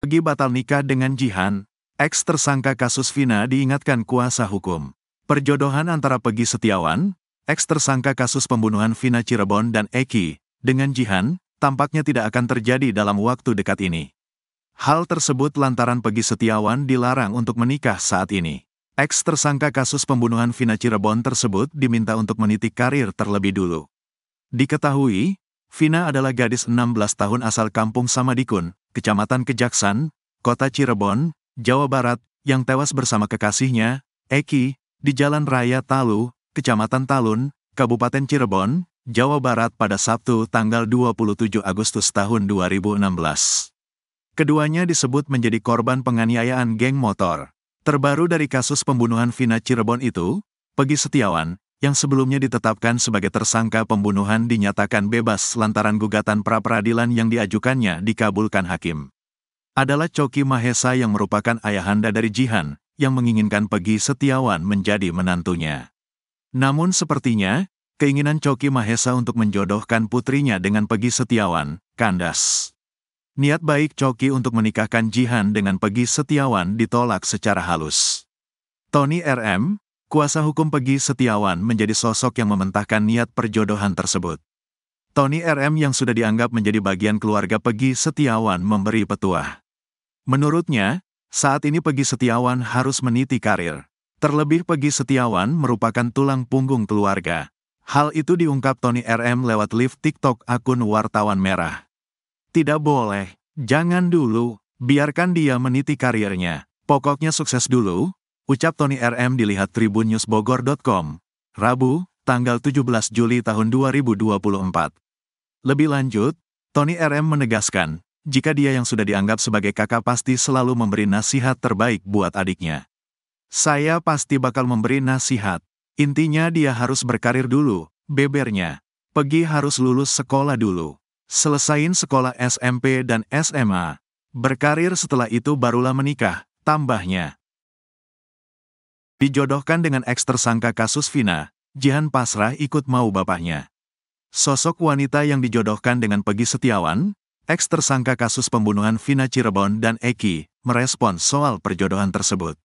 Pegi batal nikah dengan Jihan, ex tersangka kasus Vina diingatkan kuasa hukum. Perjodohan antara Pegi Setiawan, ex tersangka kasus pembunuhan Vina Cirebon dan Eki, dengan Jihan, tampaknya tidak akan terjadi dalam waktu dekat ini. Hal tersebut lantaran Pegi Setiawan dilarang untuk menikah saat ini. Ex tersangka kasus pembunuhan Vina Cirebon tersebut diminta untuk meniti karir terlebih dulu. Diketahui, Vina adalah gadis 16 tahun asal Kampung Samadikun, Kecamatan Kejaksan, Kota Cirebon, Jawa Barat, yang tewas bersama kekasihnya, Eki, di Jalan Raya Talu, Kecamatan Talun, Kabupaten Cirebon, Jawa Barat pada Sabtu tanggal 27 Agustus tahun 2016. Keduanya disebut menjadi korban penganiayaan geng motor. Terbaru dari kasus pembunuhan Vina Cirebon itu, Pegi Setiawan, yang sebelumnya ditetapkan sebagai tersangka pembunuhan dinyatakan bebas lantaran gugatan pra-peradilan yang diajukannya dikabulkan hakim. Adalah Coki Mahesa yang merupakan ayahanda dari Jihan, yang menginginkan Pegi Setiawan menjadi menantunya. Namun sepertinya, keinginan Coki Mahesa untuk menjodohkan putrinya dengan Pegi Setiawan, kandas. Niat baik Coki untuk menikahkan Jihan dengan Pegi Setiawan ditolak secara halus. Tony RM, kuasa hukum Pegi Setiawan, menjadi sosok yang mementahkan niat perjodohan tersebut. Tony RM yang sudah dianggap menjadi bagian keluarga Pegi Setiawan memberi petuah. Menurutnya, saat ini Pegi Setiawan harus meniti karir. Terlebih Pegi Setiawan merupakan tulang punggung keluarga. Hal itu diungkap Tony RM lewat live TikTok akun Wartawan Merah. Tidak boleh, jangan dulu, biarkan dia meniti karirnya. Pokoknya sukses dulu, ucap Tony RM dilihat tribunnewsbogor.com, Rabu, tanggal 17 Juli tahun 2024. Lebih lanjut, Tony RM menegaskan, jika dia yang sudah dianggap sebagai kakak pasti selalu memberi nasihat terbaik buat adiknya. Saya pasti bakal memberi nasihat. Intinya dia harus berkarir dulu, bebernya. Pegi harus lulus sekolah dulu. Selesain sekolah SMP dan SMA. Berkarir setelah itu barulah menikah, tambahnya. Dijodohkan dengan ex tersangka kasus Vina, Jihan pasrah ikut mau bapaknya. Sosok wanita yang dijodohkan dengan Pegi Setiawan, ex tersangka kasus pembunuhan Vina Cirebon dan Eki, merespons soal perjodohan tersebut.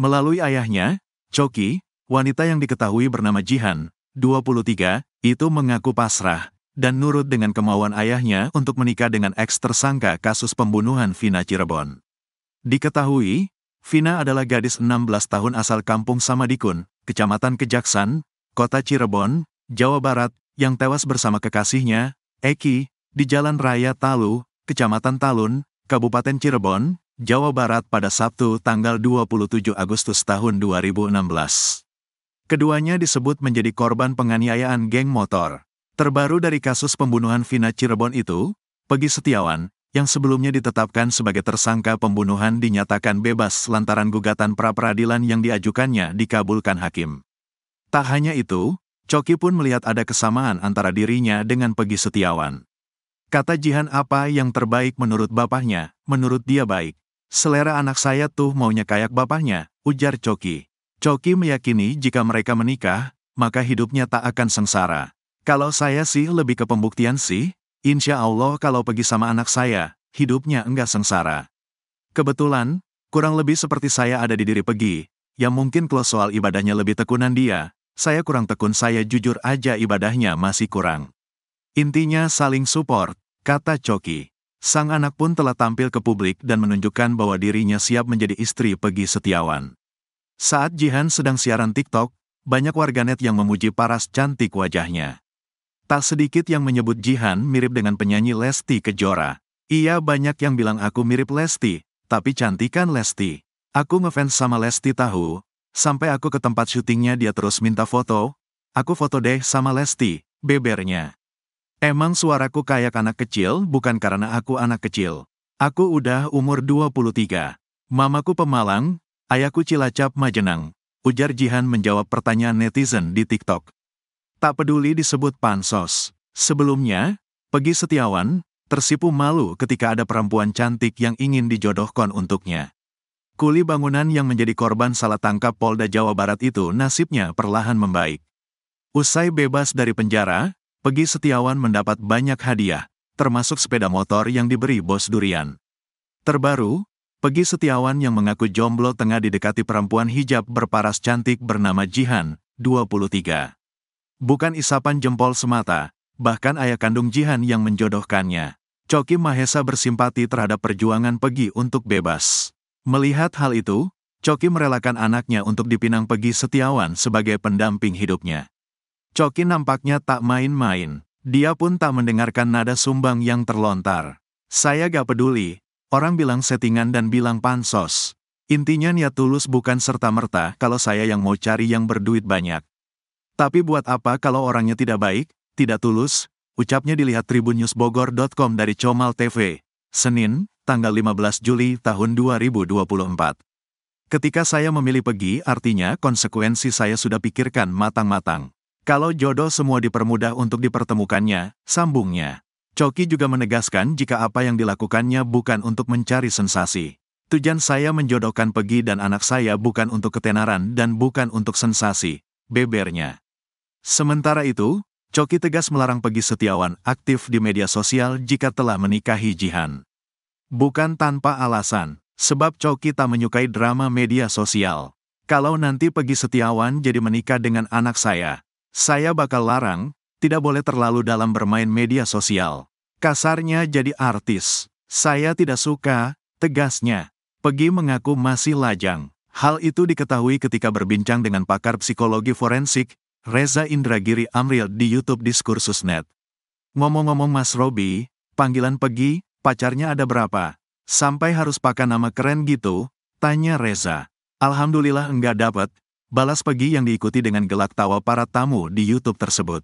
Melalui ayahnya, Coki, wanita yang diketahui bernama Jihan, 23, itu mengaku pasrah dan nurut dengan kemauan ayahnya untuk menikah dengan ex tersangka kasus pembunuhan Vina Cirebon. Diketahui, Vina adalah gadis 16 tahun asal Kampung Samadikun, Kecamatan Kejaksan, Kota Cirebon, Jawa Barat, yang tewas bersama kekasihnya, Eki, di Jalan Raya Talu, Kecamatan Talun, Kabupaten Cirebon, Jawa Barat pada Sabtu tanggal 27 Agustus tahun 2016. Keduanya disebut menjadi korban penganiayaan geng motor. Terbaru dari kasus pembunuhan Vina Cirebon itu, Pegi Setiawan, yang sebelumnya ditetapkan sebagai tersangka pembunuhan dinyatakan bebas lantaran gugatan pra-peradilan yang diajukannya dikabulkan hakim. Tak hanya itu, Coki pun melihat ada kesamaan antara dirinya dengan Pegi Setiawan. Kata Jihan apa yang terbaik menurut bapaknya, menurut dia baik. Selera anak saya tuh maunya kayak bapaknya, ujar Coki. Coki meyakini jika mereka menikah, maka hidupnya tak akan sengsara. Kalau saya sih lebih ke pembuktian sih, insya Allah kalau Pegi sama anak saya, hidupnya enggak sengsara. Kebetulan, kurang lebih seperti saya ada di diri Pegi, ya mungkin kalau soal ibadahnya lebih tekunan dia, saya kurang tekun, saya jujur aja ibadahnya masih kurang. Intinya saling support, kata Coki. Sang anak pun telah tampil ke publik dan menunjukkan bahwa dirinya siap menjadi istri Pegi Setiawan. Saat Jihan sedang siaran TikTok, banyak warganet yang memuji paras cantik wajahnya. Tak sedikit yang menyebut Jihan mirip dengan penyanyi Lesti Kejora. Iya, banyak yang bilang aku mirip Lesti, tapi cantik kan Lesti. Aku ngefans sama Lesti tahu, sampai aku ke tempat syutingnya dia terus minta foto. Aku foto deh sama Lesti, bebernya. Emang suaraku kayak anak kecil bukan karena aku anak kecil. Aku udah umur 23. Mamaku Pemalang, ayahku Cilacap Majenang, ujar Jihan menjawab pertanyaan netizen di TikTok. Tak peduli disebut pansos. Sebelumnya, Pegi Setiawan tersipu malu ketika ada perempuan cantik yang ingin dijodohkan untuknya. Kuli bangunan yang menjadi korban salah tangkap Polda Jawa Barat itu nasibnya perlahan membaik. Usai bebas dari penjara, Pegi Setiawan mendapat banyak hadiah, termasuk sepeda motor yang diberi Bos Durian. Terbaru, Peggy Setiawan yang mengaku jomblo tengah didekati perempuan hijab berparas cantik bernama Jihan, 23. Bukan isapan jempol semata, bahkan ayah kandung Jihan yang menjodohkannya. Choky Mahesa bersimpati terhadap perjuangan Peggy untuk bebas. Melihat hal itu, Choky merelakan anaknya untuk dipinang Peggy Setiawan sebagai pendamping hidupnya. Choky nampaknya tak main-main. Dia pun tak mendengarkan nada sumbang yang terlontar. Saya gak peduli. Orang bilang settingan dan bilang pansos. Intinya niat tulus bukan serta-merta kalau saya yang mau cari yang berduit banyak. Tapi buat apa kalau orangnya tidak baik, tidak tulus, ucapnya dilihat tribunnewsbogor.com dari Comal TV. Senin, tanggal 15 Juli tahun 2024. Ketika saya memilih Peggy, artinya konsekuensi saya sudah pikirkan matang-matang. Kalau jodoh semua dipermudah untuk dipertemukannya, sambungnya. Choky juga menegaskan jika apa yang dilakukannya bukan untuk mencari sensasi. Tujuan saya menjodohkan Peggy dan anak saya bukan untuk ketenaran dan bukan untuk sensasi, bebernya. Sementara itu, Choky tegas melarang Peggy Setiawan aktif di media sosial jika telah menikahi Jihan. Bukan tanpa alasan, sebab Choky tak menyukai drama media sosial. Kalau nanti Peggy Setiawan jadi menikah dengan anak saya bakal larang, tidak boleh terlalu dalam bermain media sosial. Kasarnya jadi artis. Saya tidak suka, tegasnya. Peggy mengaku masih lajang. Hal itu diketahui ketika berbincang dengan pakar psikologi forensik, Reza Indragiri Amril di YouTube Diskursus.net. Ngomong-ngomong Mas Robi, panggilan Peggy, pacarnya ada berapa? Sampai harus pakai nama keren gitu? Tanya Reza. Alhamdulillah enggak dapat, balas Peggy yang diikuti dengan gelak tawa para tamu di YouTube tersebut.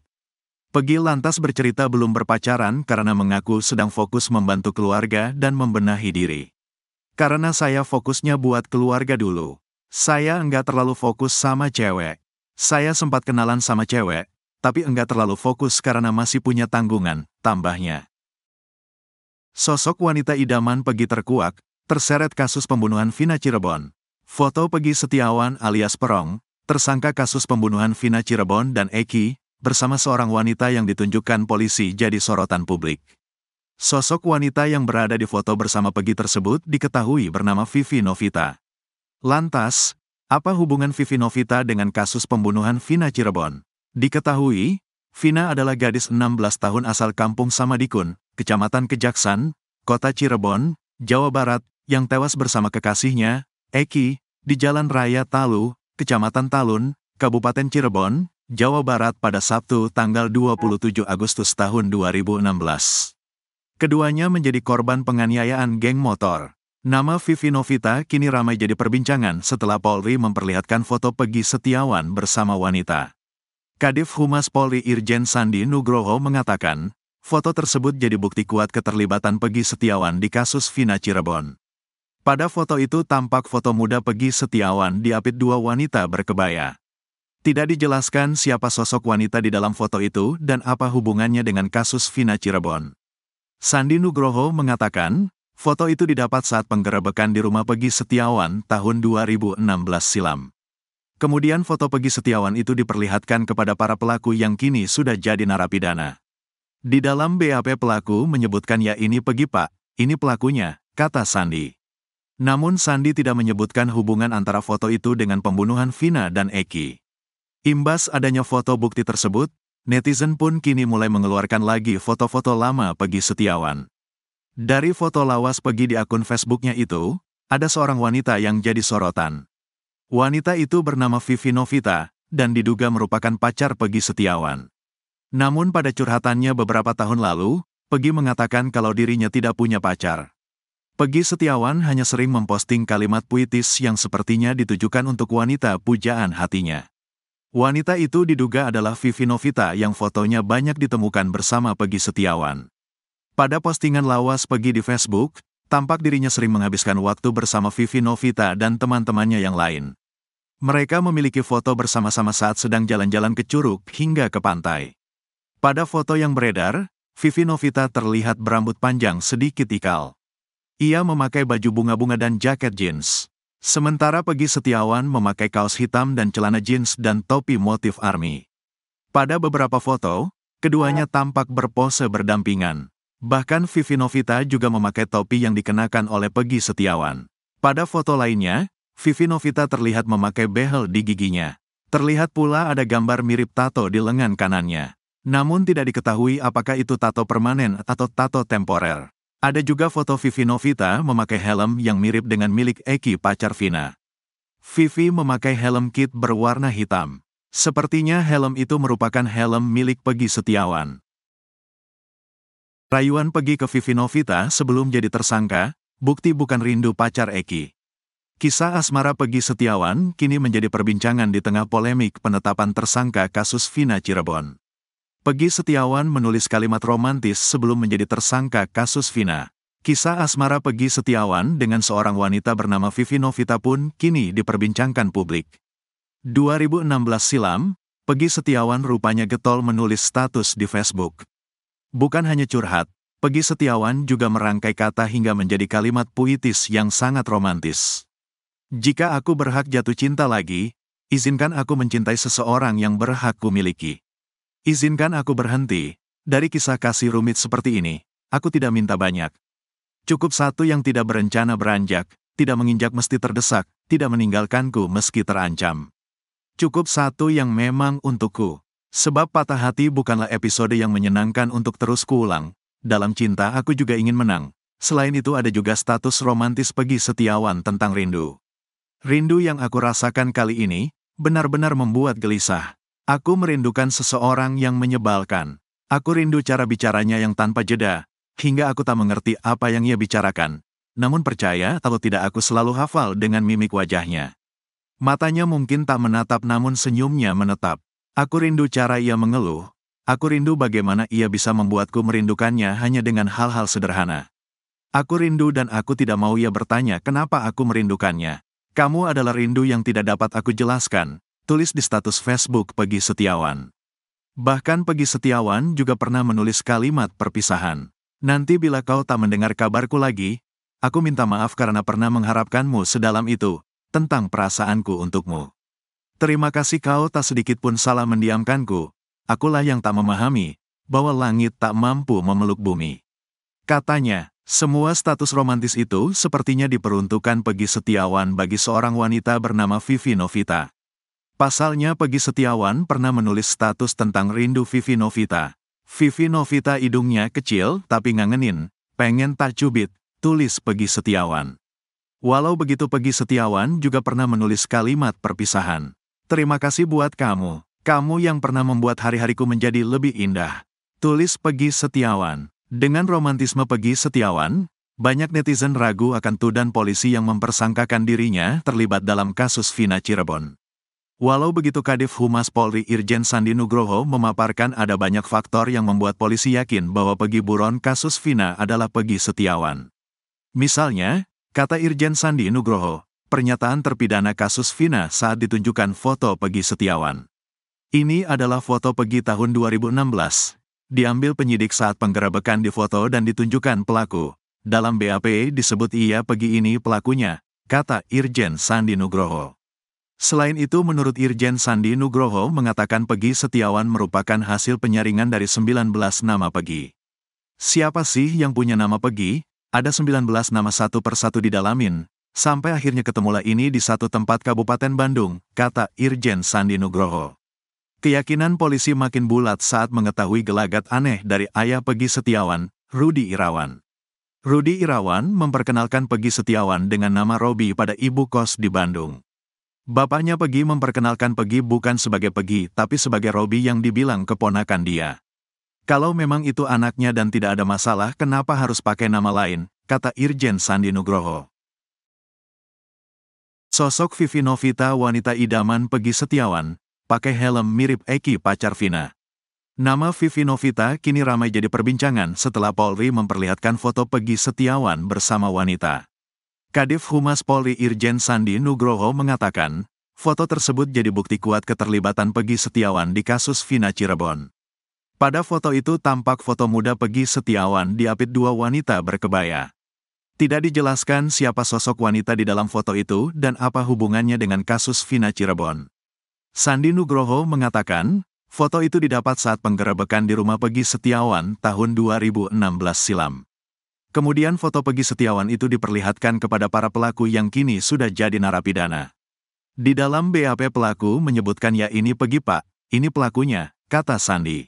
Peggy lantas bercerita belum berpacaran karena mengaku sedang fokus membantu keluarga dan membenahi diri. Karena saya fokusnya buat keluarga dulu. Saya enggak terlalu fokus sama cewek. Saya sempat kenalan sama cewek, tapi enggak terlalu fokus karena masih punya tanggungan, tambahnya. Sosok wanita idaman Peggy terkuak, terseret kasus pembunuhan Vina Cirebon. Foto Peggy Setiawan alias Perong, tersangka kasus pembunuhan Vina Cirebon dan Eki, bersama seorang wanita yang ditunjukkan polisi jadi sorotan publik. Sosok wanita yang berada di foto bersama Peggy tersebut diketahui bernama Vivi Novita. Lantas, apa hubungan Vivi Novita dengan kasus pembunuhan Vina Cirebon? Diketahui, Vina adalah gadis 16 tahun asal Kampung Samadikun, Kecamatan Kejaksan, Kota Cirebon, Jawa Barat, yang tewas bersama kekasihnya, Eki, di Jalan Raya Talu, Kecamatan Talun, Kabupaten Cirebon, Jawa Barat pada Sabtu tanggal 27 Agustus tahun 2016. Keduanya menjadi korban penganiayaan geng motor. Nama Vivi Novita kini ramai jadi perbincangan setelah Polri memperlihatkan foto Peggy Setiawan bersama wanita. Kadif Humas Polri Irjen Sandi Nugroho mengatakan, foto tersebut jadi bukti kuat keterlibatan Peggy Setiawan di kasus Vina Cirebon. Pada foto itu tampak foto muda Peggy Setiawan diapit dua wanita berkebaya. Tidak dijelaskan siapa sosok wanita di dalam foto itu dan apa hubungannya dengan kasus Vina Cirebon. Sandi Nugroho mengatakan, foto itu didapat saat penggerebekan di rumah Peggy Setiawan tahun 2016 silam. Kemudian foto Peggy Setiawan itu diperlihatkan kepada para pelaku yang kini sudah jadi narapidana. Di dalam BAP pelaku menyebutkan ya ini Peggy Pak, ini pelakunya, kata Sandi. Namun Sandi tidak menyebutkan hubungan antara foto itu dengan pembunuhan Vina dan Eki. Imbas adanya foto bukti tersebut, netizen pun kini mulai mengeluarkan lagi foto-foto lama Peggy Setiawan. Dari foto lawas Peggy di akun Facebooknya itu, ada seorang wanita yang jadi sorotan. Wanita itu bernama Vivi Novita, dan diduga merupakan pacar Peggy Setiawan. Namun pada curhatannya beberapa tahun lalu, Peggy mengatakan kalau dirinya tidak punya pacar. Peggy Setiawan hanya sering memposting kalimat puitis yang sepertinya ditujukan untuk wanita pujaan hatinya. Wanita itu diduga adalah Vivi Novita yang fotonya banyak ditemukan bersama Peggy Setiawan. Pada postingan lawas Peggy di Facebook, tampak dirinya sering menghabiskan waktu bersama Vivi Novita dan teman-temannya yang lain. Mereka memiliki foto bersama-sama saat sedang jalan-jalan ke Curug hingga ke pantai. Pada foto yang beredar, Vivi Novita terlihat berambut panjang sedikit ikal. Ia memakai baju bunga-bunga dan jaket jeans. Sementara Peggy Setiawan memakai kaos hitam dan celana jeans dan topi motif army. Pada beberapa foto, keduanya tampak berpose berdampingan. Bahkan Vivi Novita juga memakai topi yang dikenakan oleh Peggy Setiawan. Pada foto lainnya, Vivi Novita terlihat memakai behel di giginya. Terlihat pula ada gambar mirip tato di lengan kanannya. Namun tidak diketahui apakah itu tato permanen atau tato temporer. Ada juga foto Vivi Novita memakai helm yang mirip dengan milik Eki, pacar Vina. Vivi memakai helm kit berwarna hitam. Sepertinya helm itu merupakan helm milik Peggy Setiawan. Rayuan Peggy ke Vivi Novita sebelum jadi tersangka, bukti bukan rindu pacar Eki. Kisah asmara Peggy Setiawan kini menjadi perbincangan di tengah polemik penetapan tersangka kasus Vina Cirebon. Peggy Setiawan menulis kalimat romantis sebelum menjadi tersangka kasus Vina. Kisah asmara Peggy Setiawan dengan seorang wanita bernama Vivi Novita pun kini diperbincangkan publik. 2016 silam, Peggy Setiawan rupanya getol menulis status di Facebook. Bukan hanya curhat, Peggy Setiawan juga merangkai kata hingga menjadi kalimat puitis yang sangat romantis. Jika aku berhak jatuh cinta lagi, izinkan aku mencintai seseorang yang berhak kumiliki. Izinkan aku berhenti, dari kisah kasih rumit seperti ini, aku tidak minta banyak. Cukup satu yang tidak berencana beranjak, tidak menginjak mesti terdesak, tidak meninggalkanku meski terancam. Cukup satu yang memang untukku. Sebab patah hati bukanlah episode yang menyenangkan untuk terus kuulang. Dalam cinta aku juga ingin menang. Selain itu ada juga status romantis Peggy Setiawan tentang rindu. Rindu yang aku rasakan kali ini, benar-benar membuat gelisah. Aku merindukan seseorang yang menyebalkan. Aku rindu cara bicaranya yang tanpa jeda, hingga aku tak mengerti apa yang ia bicarakan. Namun percaya atau tidak aku selalu hafal dengan mimik wajahnya. Matanya mungkin tak menatap namun senyumnya menetap. Aku rindu cara ia mengeluh. Aku rindu bagaimana ia bisa membuatku merindukannya hanya dengan hal-hal sederhana. Aku rindu dan aku tidak mau ia bertanya kenapa aku merindukannya. Kamu adalah rindu yang tidak dapat aku jelaskan. Tulis di status Facebook Peggy Setiawan. Bahkan Peggy Setiawan juga pernah menulis kalimat perpisahan. Nanti bila kau tak mendengar kabarku lagi, aku minta maaf karena pernah mengharapkanmu sedalam itu, tentang perasaanku untukmu. Terima kasih kau tak sedikit pun salah mendiamkanku, akulah yang tak memahami, bahwa langit tak mampu memeluk bumi. Katanya, semua status romantis itu sepertinya diperuntukkan Peggy Setiawan bagi seorang wanita bernama Vivi Novita. Pasalnya Peggy Setiawan pernah menulis status tentang rindu Vivi Novita. Vivi Novita hidungnya kecil tapi ngangenin, pengen tak cubit, tulis Peggy Setiawan. Walau begitu Peggy Setiawan juga pernah menulis kalimat perpisahan. Terima kasih buat kamu, kamu yang pernah membuat hari-hariku menjadi lebih indah. Tulis Peggy Setiawan. Dengan romantisme Peggy Setiawan, banyak netizen ragu akan tudan polisi yang mempersangkakan dirinya terlibat dalam kasus Vina Cirebon. Walau begitu Kadif Humas Polri Irjen Sandi Nugroho memaparkan ada banyak faktor yang membuat polisi yakin bahwa Peggy buron kasus Vina adalah Peggy Setiawan. Misalnya, kata Irjen Sandi Nugroho, pernyataan terpidana kasus Vina saat ditunjukkan foto Peggy Setiawan. Ini adalah foto Peggy tahun 2016. Diambil penyidik saat penggerebekan di foto dan ditunjukkan pelaku. Dalam BAP disebut ia Peggy ini pelakunya, kata Irjen Sandi Nugroho. Selain itu menurut Irjen Sandi Nugroho mengatakan Peggy Setiawan merupakan hasil penyaringan dari 19 nama Peggy. Siapa sih yang punya nama Peggy? Ada 19 nama satu persatu didalamin, sampai akhirnya ketemulah ini di satu tempat Kabupaten Bandung, kata Irjen Sandi Nugroho. Keyakinan polisi makin bulat saat mengetahui gelagat aneh dari ayah Peggy Setiawan, Rudi Irawan. Rudi Irawan memperkenalkan Peggy Setiawan dengan nama Robi pada ibu kos di Bandung. Bapaknya Peggy memperkenalkan Peggy bukan sebagai Peggy tapi sebagai Robi yang dibilang keponakan dia. Kalau memang itu anaknya dan tidak ada masalah kenapa harus pakai nama lain, kata Irjen Sandi Nugroho. Sosok Vivi Novita wanita idaman Peggy Setiawan, pakai helm mirip Eki pacar Vina. Nama Vivi Novita kini ramai jadi perbincangan setelah Polri memperlihatkan foto Peggy Setiawan bersama wanita. Kadif Humas Polri Irjen Sandi Nugroho mengatakan, foto tersebut jadi bukti kuat keterlibatan Peggy Setiawan di kasus Vina Cirebon. Pada foto itu tampak foto muda Peggy Setiawan diapit dua wanita berkebaya. Tidak dijelaskan siapa sosok wanita di dalam foto itu dan apa hubungannya dengan kasus Vina Cirebon. Sandi Nugroho mengatakan, Foto itu didapat saat penggerebekan di rumah Peggy Setiawan tahun 2016 silam. Kemudian foto Peggy Setiawan itu diperlihatkan kepada para pelaku yang kini sudah jadi narapidana. Di dalam BAP pelaku menyebutkan ya ini Peggy Pak, ini pelakunya, kata Sandi.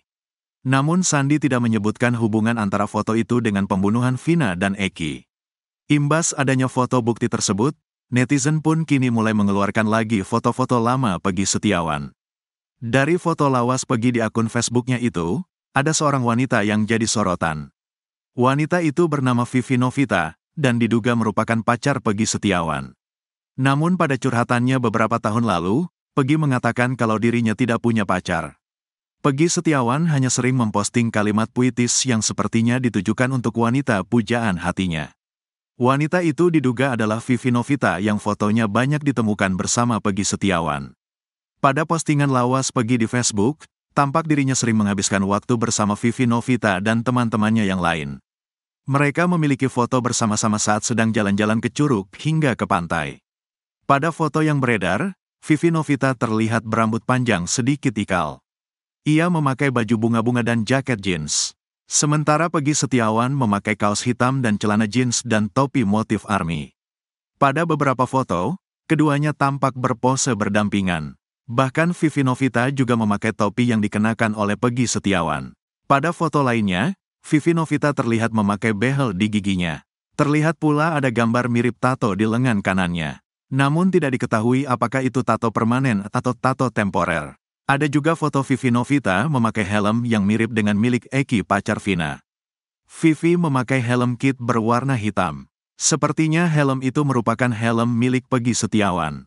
Namun Sandi tidak menyebutkan hubungan antara foto itu dengan pembunuhan Vina dan Eki. Imbas adanya foto bukti tersebut, netizen pun kini mulai mengeluarkan lagi foto-foto lama Peggy Setiawan. Dari foto lawas Peggy di akun Facebooknya itu, ada seorang wanita yang jadi sorotan. Wanita itu bernama Vivi Novita, dan diduga merupakan pacar Peggy Setiawan. Namun pada curhatannya beberapa tahun lalu, Peggy mengatakan kalau dirinya tidak punya pacar. Peggy Setiawan hanya sering memposting kalimat puitis yang sepertinya ditujukan untuk wanita pujaan hatinya. Wanita itu diduga adalah Vivi Novita yang fotonya banyak ditemukan bersama Peggy Setiawan. Pada postingan lawas Peggy di Facebook, tampak dirinya sering menghabiskan waktu bersama Vivi Novita dan teman-temannya yang lain. Mereka memiliki foto bersama-sama saat sedang jalan-jalan ke Curug hingga ke pantai. Pada foto yang beredar, Vivi Novita terlihat berambut panjang sedikit ikal. Ia memakai baju bunga-bunga dan jaket jeans. Sementara Peggy Setiawan memakai kaos hitam dan celana jeans dan topi motif army. Pada beberapa foto, keduanya tampak berpose berdampingan. Bahkan Vivi Novita juga memakai topi yang dikenakan oleh Peggy Setiawan. Pada foto lainnya, Vivi Novita terlihat memakai behel di giginya. Terlihat pula ada gambar mirip tato di lengan kanannya. Namun tidak diketahui apakah itu tato permanen atau tato temporer. Ada juga foto Vivi Novita memakai helm yang mirip dengan milik Eki pacar Vina. Vivi memakai helm kit berwarna hitam. Sepertinya helm itu merupakan helm milik Peggy Setiawan.